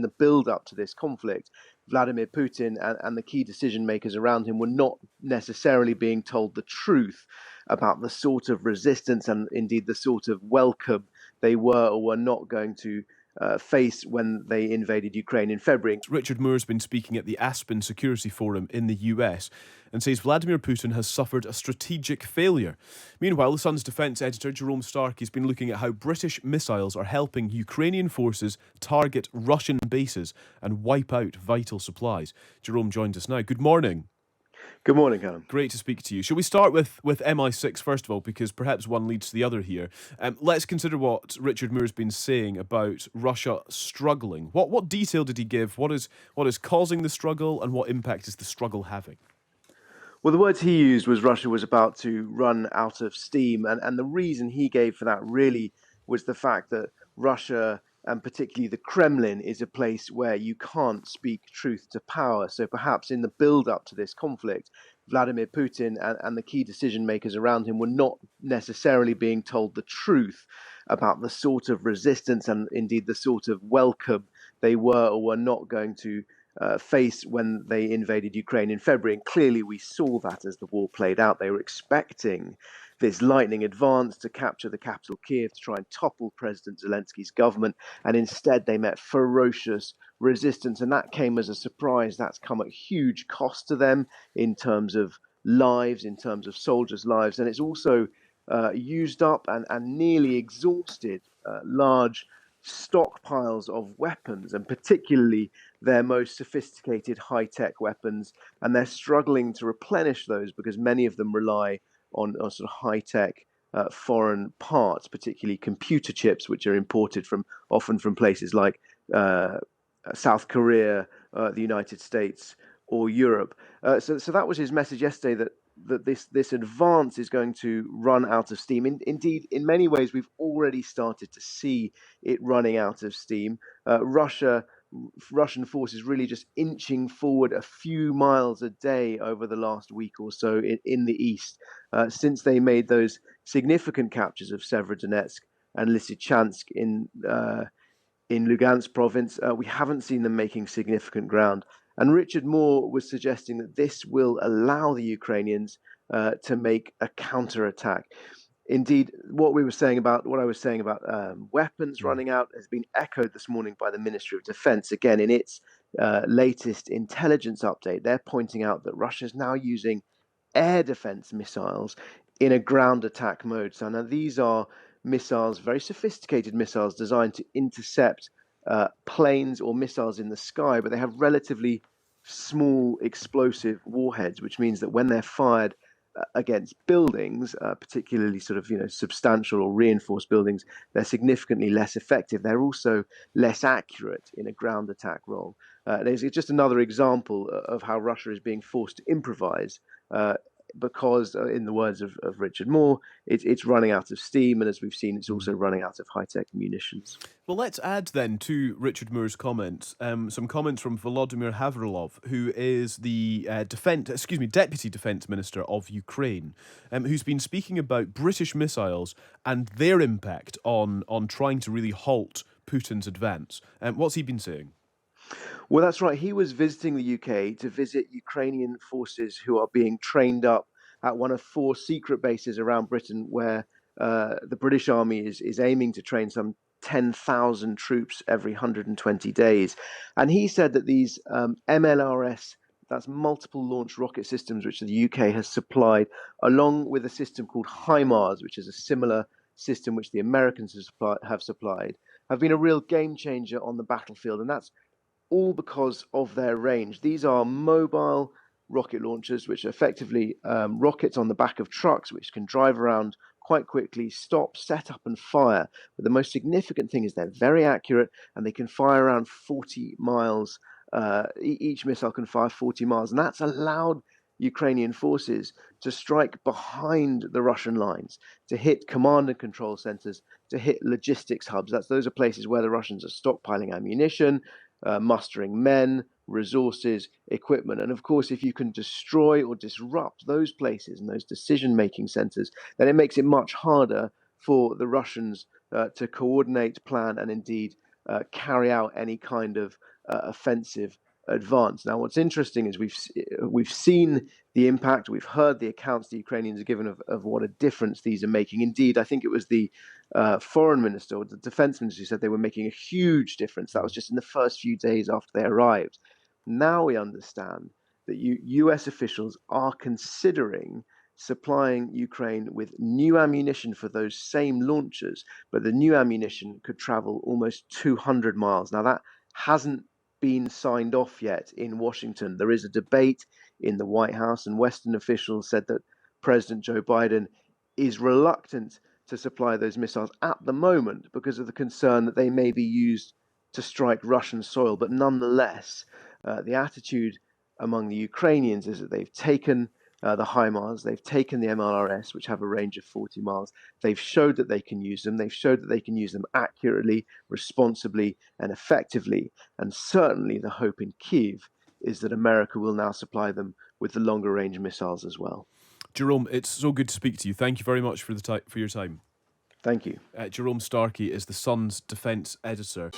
in the build-up to this conflict, Vladimir Putin and the key decision makers around him were not necessarily being told the truth about the sort of resistance and indeed the sort of welcome they were or were not going to face when they invaded Ukraine in February. Richard Moore's been speaking at the Aspen Security Forum in the US and says Vladimir Putin has suffered a strategic failure. Meanwhile, The Sun's defence editor Jerome Starkey has been looking at how British missiles are helping Ukrainian forces target Russian bases and wipe out vital supplies. Jerome joins us now. Good morning. Good morning, Calum. Great to speak to you. Shall we start with MI6 first of all, because perhaps one leads to the other here. Let's consider what Richard Moore's been saying about Russia struggling. What detail did he give? What is causing the struggle, and what impact is the struggle having? Well, the words he used was Russia was about to run out of steam, and the reason he gave for that really was the fact that Russia, and particularly the Kremlin, is a place where you can't speak truth to power. So perhaps in the build-up to this conflict, Vladimir Putin and the key decision makers around him were not necessarily being told the truth about the sort of resistance and indeed the sort of welcome they were or were not going to face when they invaded Ukraine in February. And clearly we saw that as the war played out. They were expecting this lightning advance to capture the capital, Kiev, to try and topple President Zelensky's government. And instead they met ferocious resistance. And that came as a surprise. That's come at huge cost to them in terms of lives, in terms of soldiers' lives. And it's also used up and nearly exhausted large stockpiles of weapons, and particularly their most sophisticated high-tech weapons. And they're struggling to replenish those because many of them rely on sort of high-tech foreign parts, particularly computer chips, which are imported often from places like South Korea, the United States, or Europe. So that was his message yesterday, that this advance is going to run out of steam. Indeed, in many ways, we've already started to see it running out of steam. Russian forces really just inching forward a few miles a day over the last week or so in the east, since they made those significant captures of Severodonetsk and Lysychansk in Lugansk province. We haven't seen them making significant ground. And Richard Moore was suggesting that this will allow the Ukrainians to make a counterattack. Indeed, what I was saying about weapons running out has been echoed this morning by the Ministry of Defense. Again, in its latest intelligence update, they're pointing out that Russia is now using air defense missiles in a ground attack mode. So now these are missiles, very sophisticated missiles designed to intercept planes or missiles in the sky, but they have relatively small explosive warheads, which means that when they're fired against buildings, particularly sort of substantial or reinforced buildings, they're significantly less effective. They're also less accurate in a ground attack role. It's just another example of how Russia is being forced to improvise because, in the words of Richard Moore, it's running out of steam, and as we've seen, it's also running out of high-tech munitions. Well, let's add then to Richard Moore's comments some comments from Volodymyr Havrilov, who is the Deputy Defence Minister of Ukraine, who's been speaking about British missiles and their impact on trying to really halt Putin's advance. What's he been saying? Well, that's right. He was visiting the UK to visit Ukrainian forces who are being trained up at one of 4 secret bases around Britain, where the British Army is aiming to train some 10,000 troops every 120 days. And he said that these MLRS, that's multiple launch rocket systems, which the UK has supplied, along with a system called HIMARS, which is a similar system which the Americans have supplied, have been a real game changer on the battlefield. And that's all because of their range. These are mobile rocket launchers, which are effectively rockets on the back of trucks, which can drive around quite quickly, stop, set up and fire. But the most significant thing is they're very accurate, and they can fire around 40 miles. Each missile can fire 40 miles, and that's allowed Ukrainian forces to strike behind the Russian lines, to hit command and control centers, to hit logistics hubs. Those are places where the Russians are stockpiling ammunition, mustering men, resources, equipment. And of course, if you can destroy or disrupt those places and those decision-making centers, then it makes it much harder for the Russians to coordinate, plan, and indeed carry out any kind of offensive advance. Now, what's interesting is we've seen the impact, we've heard the accounts the Ukrainians are given of what a difference these are making. Indeed, I think it was the foreign minister or the defense minister who said they were making a huge difference. That was just in the first few days after they arrived. Now we understand that US officials are considering supplying Ukraine with new ammunition for those same launchers, but the new ammunition could travel almost 200 miles. Now, that hasn't been signed off yet in Washington. There is a debate in the White House, and Western officials said that President Joe Biden is reluctant to supply those missiles at the moment because of the concern that they may be used to strike Russian soil. But nonetheless, the attitude among the Ukrainians is that they've taken the HIMARS, they've taken the MLRS, which have a range of 40 miles. They've showed that they can use them. They've showed that they can use them accurately, responsibly, and effectively. And certainly the hope in Kyiv is that America will now supply them with the longer range missiles as well. Jerome, it's so good to speak to you. Thank you very much for your time. Thank you. Jerome Starkey is the Sun's defence editor.